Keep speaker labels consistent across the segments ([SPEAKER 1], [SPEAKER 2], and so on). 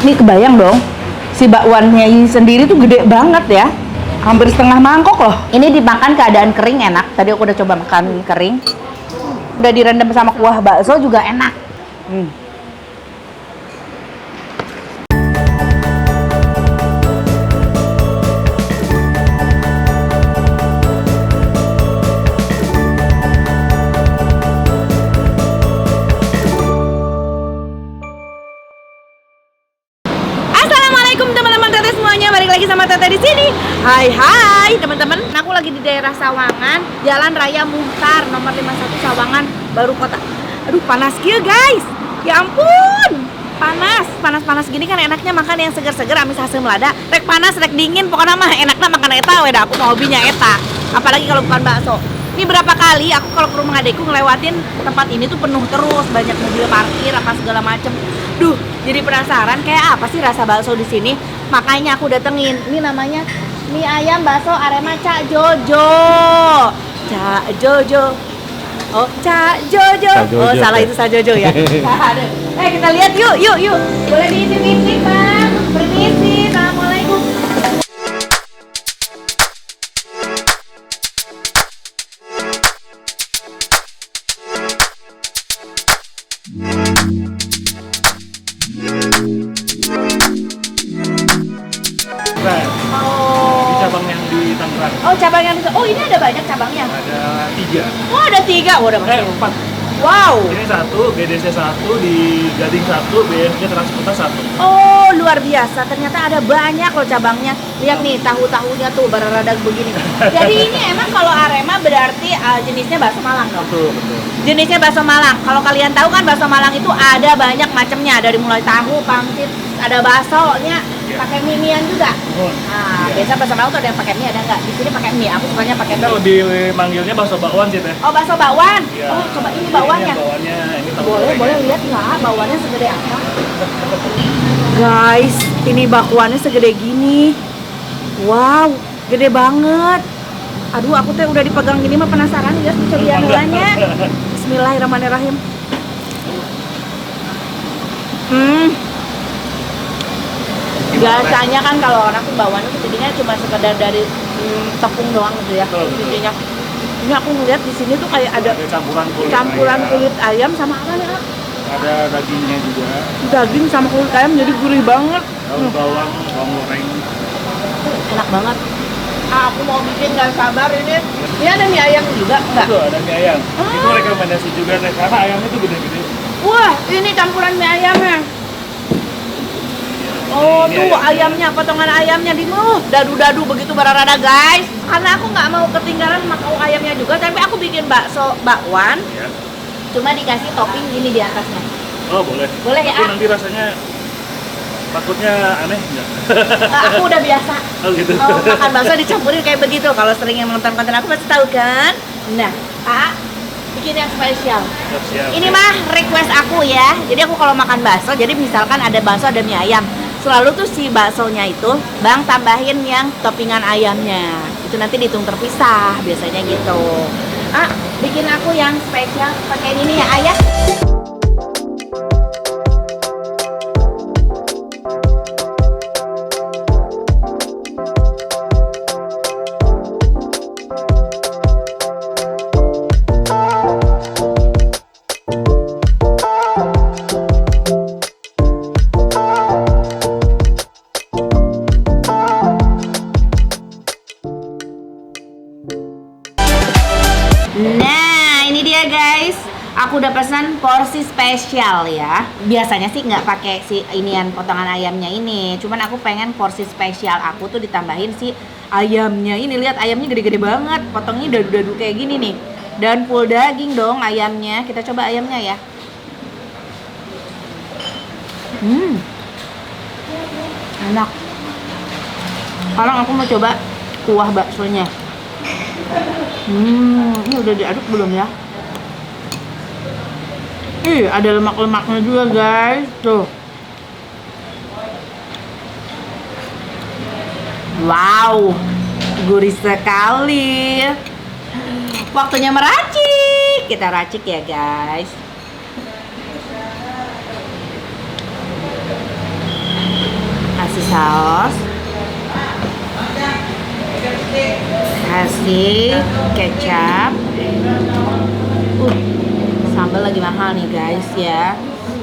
[SPEAKER 1] Ini kebayang dong, si bakwannya ini sendiri tuh gede banget ya. Hampir setengah mangkok loh. Ini dimakan keadaan kering enak. Tadi aku udah coba makan kering. Udah direndam sama kuah bakso juga enak. Assalamualaikum teman-teman Teteh semuanya, balik lagi sama Teteh di sini. Hai teman-teman, aku lagi di daerah Sawangan, Jalan Raya Muhtar, nomor 51 Sawangan, Baru Kota. Aduh panas kia guys, ya ampun, panas gini kan enaknya makan yang seger-seger, amis asem lada. Rek panas, rek dingin, pokoknya mah enaknya makan eta, weda aku mau hobinya eta. Apalagi kalau bukan bakso. Ini berapa kali aku kalau ke rumah adekku ngelewatin tempat ini tuh penuh terus, banyak mobil parkir apa segala macem. Duh, jadi penasaran kayak apa sih rasa bakso di sini. Makanya aku datengin. Ini namanya mie ayam bakso Arema Cak Jojo. Cak Jojo. Oh, Cak Jojo. Oh, salah itu Cak Jojo ya. Kita lihat yuk. Boleh diintip-intip, Bang. Permisi. Assalamualaikum.
[SPEAKER 2] Di cabang yang di Tangerang.
[SPEAKER 1] Oh, cabang yang oh ini ada banyak cabangnya.
[SPEAKER 2] Ada 3.
[SPEAKER 1] Oh, ada 3. Oh, udah banyak.
[SPEAKER 2] 4.
[SPEAKER 1] Wow.
[SPEAKER 2] Ini 1, GDC 1, di Gading 1, BSD Transporta 1.
[SPEAKER 1] Oh, luar biasa. Ternyata ada banyak loh cabangnya. Lihat nih, tahu-tahunya tuh beraradak begini. Jadi ini emang kalau Arema berarti jenisnya bakso Malang dong?
[SPEAKER 2] Betul.
[SPEAKER 1] Jenisnya bakso Malang. Kalau kalian tahu kan bakso Malang itu ada banyak macamnya. Dari mulai tahu, pangsit, ada baksonya pakai mie-mian juga. Nah, biasa bakso Malang tuh ada yang pakai mie, ada nggak? Di sini pakai mie. Aku sukanya pakai
[SPEAKER 2] Kita
[SPEAKER 1] mie.
[SPEAKER 2] lebih manggilnya bakso bakwan sih teh.
[SPEAKER 1] Oh, bakso bakwan.
[SPEAKER 2] Iya.
[SPEAKER 1] Oh, coba ini bakwannya.
[SPEAKER 2] Ini tahu
[SPEAKER 1] Boleh
[SPEAKER 2] gorengnya.
[SPEAKER 1] lihat nggak bakwannya segede apa? Guys, ini bakwannya segede gini. Wow, gede banget. Aduh, aku teh udah dipegang gini mah penasaran guys, coba nanya. Bismillahirrahmanirrahim. Biasanya kan kalau orang tuh bakwannya tuh jadinya cuma sekedar dari tepung doang gitu ya.
[SPEAKER 2] Betul.
[SPEAKER 1] Intinya. Ini aku ngeliat di sini tuh kayak ada
[SPEAKER 2] Ada campuran
[SPEAKER 1] campuran
[SPEAKER 2] ayam.
[SPEAKER 1] kulit ayam sama apa nih?
[SPEAKER 2] Ada dagingnya juga.
[SPEAKER 1] Daging sama kulit ayam jadi gurih banget.
[SPEAKER 2] Daun bawang goreng.
[SPEAKER 1] Enak banget. Aku mau bikin gak sabar ini. Ini ada mie ayam juga enggak?
[SPEAKER 2] Itu ada mie ayam. Itu rekomendasi juga teh karena ayamnya tuh gede-gede.
[SPEAKER 1] Wah, ini campuran mie ayamnya. Oh,
[SPEAKER 2] Ini
[SPEAKER 1] tuh ayamnya, potongan ayamnya di dadu-dadu begitu berarada guys. Karena aku nggak mau ketinggalan makan ayamnya juga, tapi aku bikin bakso bakwan.
[SPEAKER 2] Ya.
[SPEAKER 1] Cuma dikasih topping gini di atasnya.
[SPEAKER 2] Oh, boleh.
[SPEAKER 1] Boleh ya?
[SPEAKER 2] Tapi nanti rasanya takutnya aneh enggak?
[SPEAKER 1] Aku udah biasa.
[SPEAKER 2] Oh gitu.
[SPEAKER 1] Oh, makan bakso dicampurin kayak begitu. Kalau sering yang nonton konten aku pasti tahu kan. Nah, bikin yang spesial.
[SPEAKER 2] Siap.
[SPEAKER 1] Ini mah request aku ya. Jadi aku kalau makan bakso, jadi misalkan ada bakso ada mie ayam, selalu tuh si baksonya itu bang tambahin yang toppingan ayamnya. Itu nanti dihitung terpisah biasanya gitu. Bikin aku yang spesial pakai ini ya ayah. Nah, ini dia guys. Aku udah pesan porsi spesial ya. Biasanya sih nggak pakai si inian potongan ayamnya ini. Cuman aku pengen porsi spesial aku tuh ditambahin si ayamnya ini. Lihat ayamnya gede-gede banget. Potongnya dadu-dadu kayak gini nih. Dan full daging dong ayamnya. Kita coba ayamnya ya. Enak. Sekarang aku mau coba kuah baksonya. Ini udah diaduk belum ya? Ada lemak-lemaknya juga guys. Tuh. Wow, gurih sekali. Waktunya meracik. Kita racik ya guys. Kasih saus. Kasih kecap. Sambal lagi mahal nih guys ya.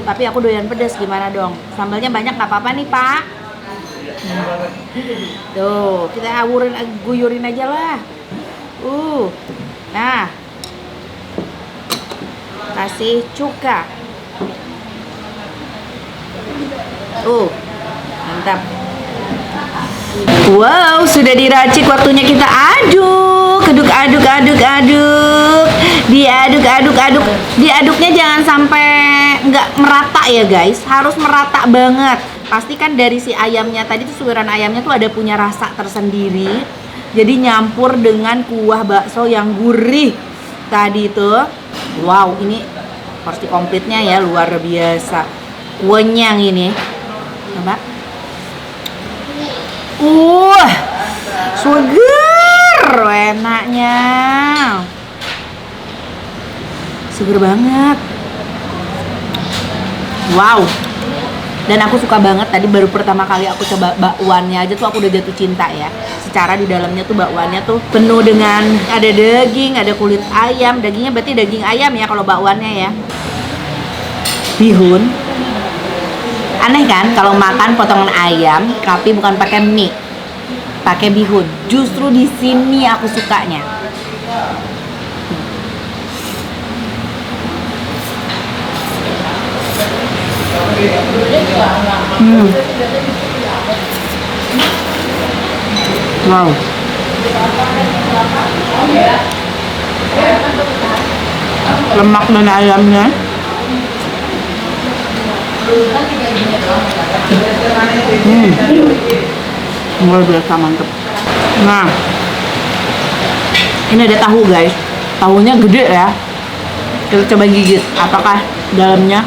[SPEAKER 1] Tapi aku doyan pedas, gimana dong? Sambalnya banyak nggak apa-apa nih Pak. Tuh, kita guyurin aja lah. Nah, kasih cuka. Mantap. Wow, sudah diracik, waktunya kita aduk. Diaduk. Diaduknya jangan sampai nggak merata ya guys. Harus merata banget. Pastikan dari si ayamnya tadi tuh, suiran ayamnya tuh ada punya rasa tersendiri. Jadi nyampur dengan kuah bakso yang gurih tadi tuh. Wow, ini porsi komplitnya ya, luar biasa. Wenyang ini. Coba. Seger enaknya. Seger banget. Wow. Dan aku suka banget, tadi baru pertama kali aku coba bakwannya aja tuh aku udah jatuh cinta ya. Secara di dalamnya tuh bakwannya tuh penuh dengan ada daging, ada kulit ayam. Dagingnya berarti daging ayam ya kalau bakwannya ya. Bihun. Aneh kan kalau makan potongan ayam tapi bukan pakai mie, pakai bihun. Justru di sini aku sukanya. Wow. Lemak dan ayamnya luar biasa mantep. Nah, ini ada tahu guys. Tahunya gede ya. Kita coba gigit. Apakah dalamnya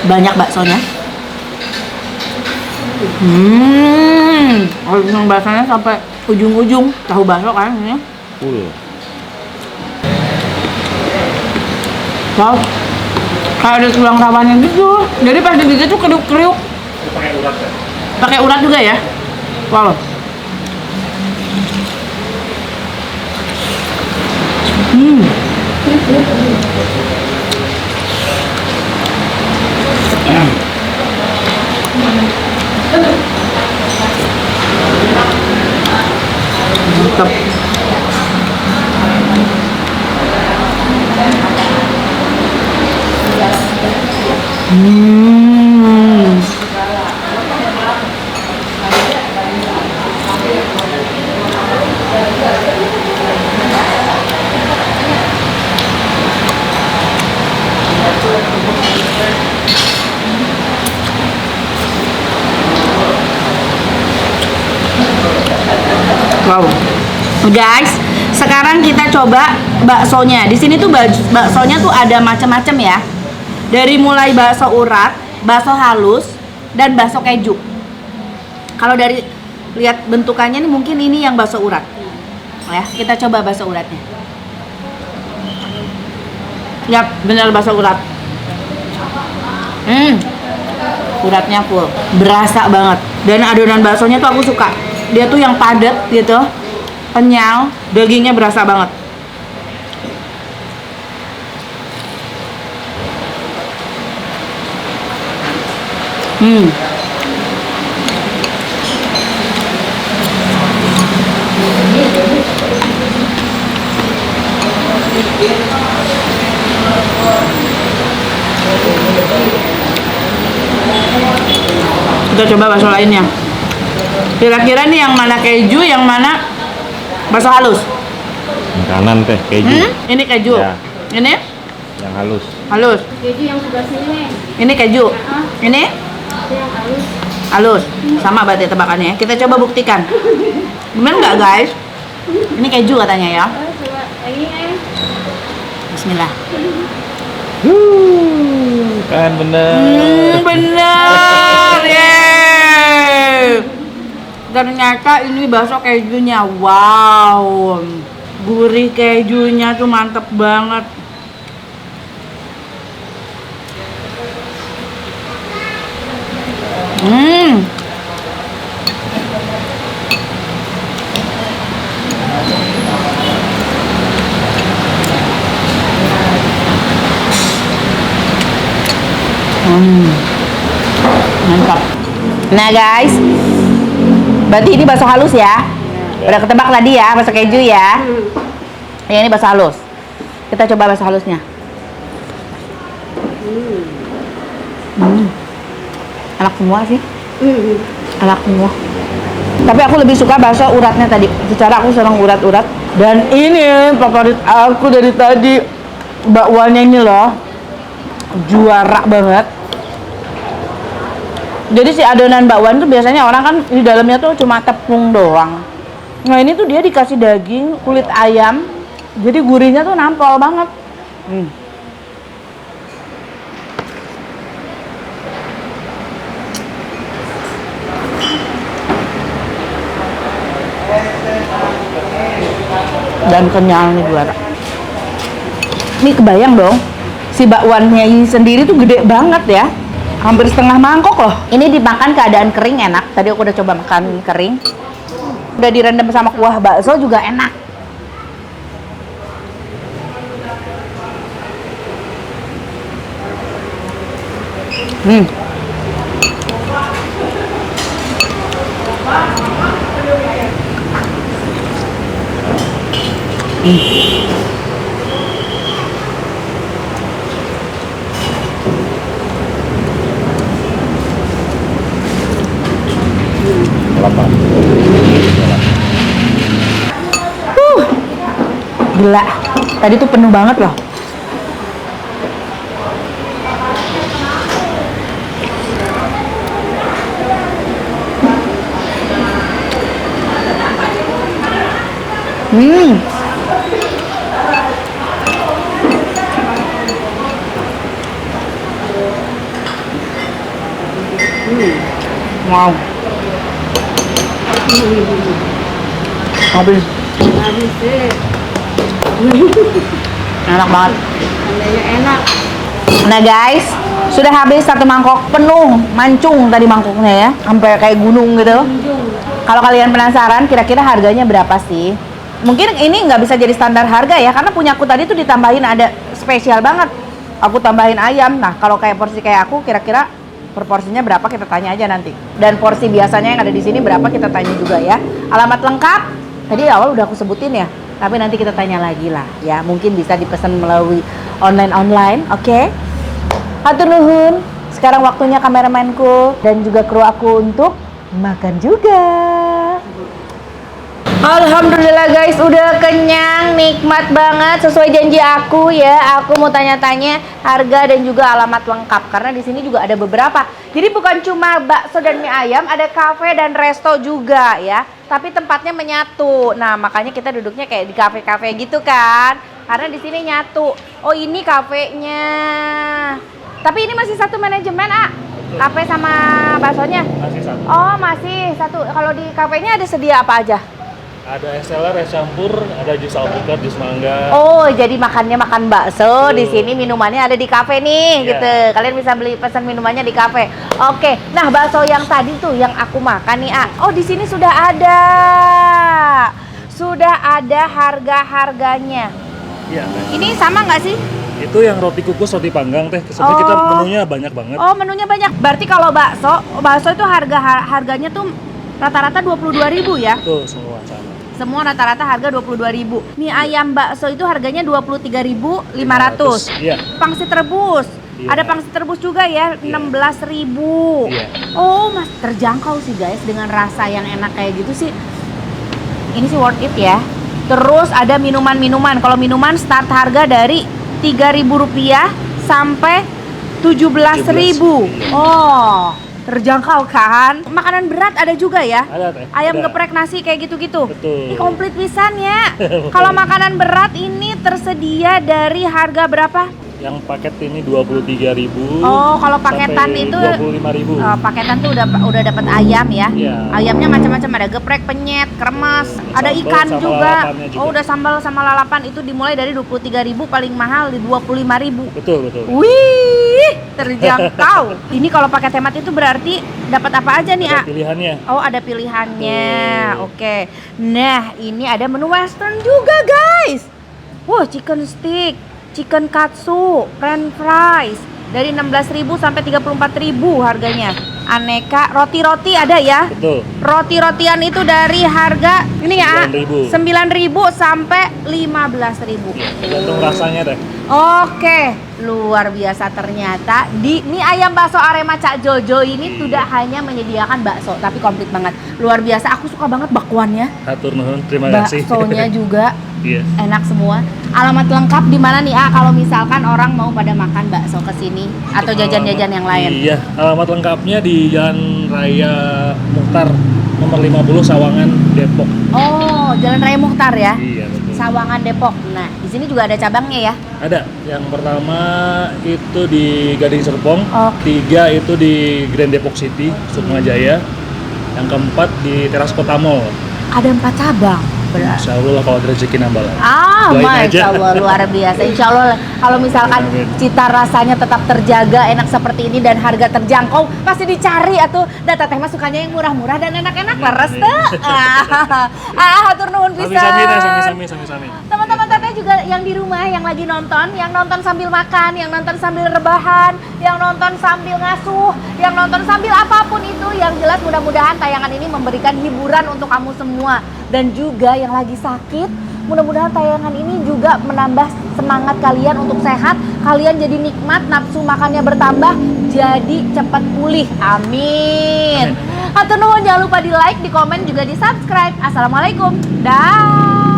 [SPEAKER 1] banyak baksonya? Ujung baksonya sampai ujung-ujung. Tahu bakso kan ini?
[SPEAKER 2] Full.
[SPEAKER 1] Wow. Kayak ada tulang rawanya gitu. Jadi pas digigit tuh kriuk-kriuk.
[SPEAKER 2] Pakai urat ya?
[SPEAKER 1] Pakai urat juga ya? Wow. Mantap. Wow. Guys, sekarang kita coba baksonya. Di sini tuh baksonya tuh ada macam-macam ya. Dari mulai bakso urat, bakso halus, dan bakso keju. Kalau dari lihat bentukannya nih mungkin ini yang bakso urat. Ya, kita coba bakso uratnya. Yap, benar bakso urat. Uratnya full, berasa banget. Dan adonan baksonya tuh aku suka. Dia tuh yang padat gitu, kenyal, dagingnya berasa banget. Kita coba bakso lainnya. Kira-kira nih yang mana keju, yang mana bakso halus?
[SPEAKER 2] Yang kanan teh keju.
[SPEAKER 1] Ini keju.
[SPEAKER 2] Ya.
[SPEAKER 1] Ini
[SPEAKER 2] Yang halus.
[SPEAKER 1] halus.
[SPEAKER 3] Keju yang sebelah sini.
[SPEAKER 1] Ini keju. Ini
[SPEAKER 3] Itu yang halus.
[SPEAKER 1] halus. Sama berarti tebakannya. Kita coba buktikan. Bener nggak guys? Ini keju katanya ya.
[SPEAKER 3] Coba ini
[SPEAKER 1] Bismillah.
[SPEAKER 2] Kan bener.
[SPEAKER 1] Bener. Yeay. Ternyata ini bakso kejunya. Wow. Gurih kejunya tuh mantep banget. Nah guys, berarti ini bakso halus ya. Udah ketebak tadi ya, bakso keju ya. Yang ini bakso halus. Kita coba bakso halusnya. Enak semua sih. Enak semua. Tapi aku lebih suka bakso uratnya tadi. Secara aku senang urat-urat. Dan ini favorit aku dari tadi, bakwannya ini loh, juara banget. Jadi si adonan bakwan tuh biasanya orang kan di dalamnya tuh cuma tepung doang. Nah ini tuh dia dikasih daging, kulit ayam, jadi gurihnya tuh nampol banget. Dan kenyal nih juara. Ini kebayang dong, si bakwannya ini sendiri tuh gede banget ya, hampir setengah mangkok loh. Ini dimakan keadaan kering enak. Tadi aku udah coba makan kering, udah direndam sama kuah bakso juga enak. Gila, tadi tuh penuh banget loh. Wow. Habis. Enak banget.
[SPEAKER 3] Tandanya enak.
[SPEAKER 1] Nah guys, sudah habis satu mangkok penuh, mancung tadi mangkoknya ya, sampai kayak gunung gitu. Kalau kalian penasaran, kira-kira harganya berapa sih? Mungkin ini nggak bisa jadi standar harga ya, karena punya aku tadi tuh ditambahin ada spesial banget. Aku tambahin ayam. Nah kalau kayak porsi kayak aku, kira-kira per porsinya berapa kita tanya aja nanti. Dan porsi biasanya yang ada di sini berapa kita tanya juga ya. Alamat lengkap tadi awal udah aku sebutin ya. Tapi nanti kita tanya lagi lah ya, mungkin bisa dipesan melalui online, oke? Hatur nuhun. Sekarang waktunya kameramanku dan juga kru aku untuk makan juga. Alhamdulillah guys, udah kenyang, nikmat banget sesuai janji aku ya. Aku mau tanya-tanya harga dan juga alamat lengkap karena di sini juga ada beberapa. Jadi bukan cuma bakso dan mie ayam, ada kafe dan resto juga ya. Tapi tempatnya menyatu. Nah, makanya kita duduknya kayak di kafe-kafe gitu kan. Karena di sini nyatu. Oh, ini kafenya. Tapi ini masih satu manajemen, ah. Kafe sama baksonya?
[SPEAKER 2] Masih satu.
[SPEAKER 1] Oh, masih satu. Kalau di kafenya ada sedia apa aja?
[SPEAKER 2] Ada es teler, es campur, ada jus alpukat, jus mangga.
[SPEAKER 1] Oh, jadi makannya makan bakso di sini, minumannya ada di kafe nih, gitu. Kalian bisa beli pesan minumannya di kafe. Oke. Nah, bakso yang tadi tuh yang aku makan nih, ah. Oh, di sini sudah ada. Sudah ada harga-harganya.
[SPEAKER 2] Iya.
[SPEAKER 1] Ini sama nggak sih?
[SPEAKER 2] Itu yang roti kukus, roti panggang teh. Sebenarnya kita menunya banyak banget.
[SPEAKER 1] Oh, menunya banyak. Berarti kalau bakso itu harganya tuh rata-rata 22.000 ya?
[SPEAKER 2] Tuh, semua sama.
[SPEAKER 1] Semua rata-rata harga 22.000. Mie ayam bakso itu harganya 23.500.
[SPEAKER 2] Iya.
[SPEAKER 1] Pangsit rebus.
[SPEAKER 2] Iya.
[SPEAKER 1] Ada pangsit rebus juga ya, 16.000.
[SPEAKER 2] Iya.
[SPEAKER 1] Oh, mas terjangkau sih guys dengan rasa yang enak kayak gitu sih. Ini sih worth it ya. Terus ada minuman-minuman. Kalau minuman start harga dari Rp3.000 sampai 17.000. Oh, terjangkau kan? Makanan berat ada juga ya?
[SPEAKER 2] Ada teh.
[SPEAKER 1] Ayam
[SPEAKER 2] Ada.
[SPEAKER 1] geprek nasi kayak gitu-gitu.
[SPEAKER 2] Betul.
[SPEAKER 1] Ini komplit pisan ya. Kalau makanan berat ini tersedia dari harga berapa?
[SPEAKER 2] Yang paket ini 23.000.
[SPEAKER 1] Oh, kalau paketan
[SPEAKER 2] sampai
[SPEAKER 1] itu
[SPEAKER 2] 25.000.
[SPEAKER 1] paketan tuh udah dapat ayam ya.
[SPEAKER 2] Iya.
[SPEAKER 1] Ayamnya macam-macam, ada geprek, penyet, kremes, ada
[SPEAKER 2] Sambal
[SPEAKER 1] ikan
[SPEAKER 2] sama
[SPEAKER 1] juga.
[SPEAKER 2] lalapannya juga.
[SPEAKER 1] Oh, udah sambal sama lalapan itu dimulai dari 23.000, paling mahal di 25.000.
[SPEAKER 2] Betul.
[SPEAKER 1] Wih, terjangkau. Ini kalau pakai hemat itu berarti dapat apa aja nih,
[SPEAKER 2] Ada
[SPEAKER 1] A?
[SPEAKER 2] pilihannya.
[SPEAKER 1] Oh, ada pilihannya.
[SPEAKER 2] Betul.
[SPEAKER 1] Oke. Nah, ini ada menu western juga, guys. Wah, chicken stick, chicken katsu, french fries dari 16.000 sampai 34.000 harganya. aneka roti-roti ada ya.
[SPEAKER 2] Betul.
[SPEAKER 1] Roti-rotian itu dari harga ini ya
[SPEAKER 2] 9.000.
[SPEAKER 1] 9.000 sampai 15.000.
[SPEAKER 2] Ya, tergantung rasanya deh.
[SPEAKER 1] Oke, luar biasa ternyata di mie ayam bakso Arema Cak Jojo ini tidak hanya menyediakan bakso tapi komplit banget. Luar biasa, aku suka banget bakwannya.
[SPEAKER 2] Hatur nuhun, terima kasih.
[SPEAKER 1] Baksonya juga
[SPEAKER 2] Iya.
[SPEAKER 1] enak semua. Alamat lengkap di mana nih kalau misalkan orang mau pada makan bakso ke sini atau jajan-jajan yang lain?
[SPEAKER 2] Iya, alamat lengkapnya di Jalan Raya Muhtar nomor 50 Sawangan, Depok.
[SPEAKER 1] Oh, Jalan Raya Muhtar ya.
[SPEAKER 2] Iya, betul.
[SPEAKER 1] Sawangan Depok. Nah, di sini juga ada cabangnya ya.
[SPEAKER 2] Ada. Yang pertama itu di Gading Serpong,
[SPEAKER 1] Oke.
[SPEAKER 2] 3 itu di Grand Depok City, Sukmajaya. Yang keempat di Teras Kota Mall.
[SPEAKER 1] Ada 4 cabang. Berarti.
[SPEAKER 2] Insya Allah kalau ada rezeki nambah lah. Doain
[SPEAKER 1] Masya
[SPEAKER 2] aja.
[SPEAKER 1] Allah, luar biasa. Insya Allah kalau misalkan
[SPEAKER 2] Amin.
[SPEAKER 1] cita rasanya tetap terjaga, enak seperti ini dan harga terjangkau, pasti dicari atuh. Data teh mah sukanya yang murah-murah dan enak-enak leres teh. Hatur nuhun pisan.
[SPEAKER 2] Sami-sami.
[SPEAKER 1] Teman-teman teteh juga yang di rumah yang lagi nonton, yang nonton sambil makan, yang nonton sambil rebahan, yang nonton sambil ngasuh, yang nonton sambil apapun itu, yang jelas mudah-mudahan tayangan ini memberikan hiburan untuk kamu semua. Dan juga yang lagi sakit, mudah-mudahan tayangan ini juga menambah semangat kalian untuk sehat, kalian jadi nikmat, nafsu makannya bertambah, jadi cepat pulih. Amin. Hatur nuhun, jangan lupa di like, di komen, juga di subscribe. Assalamualaikum. Dah.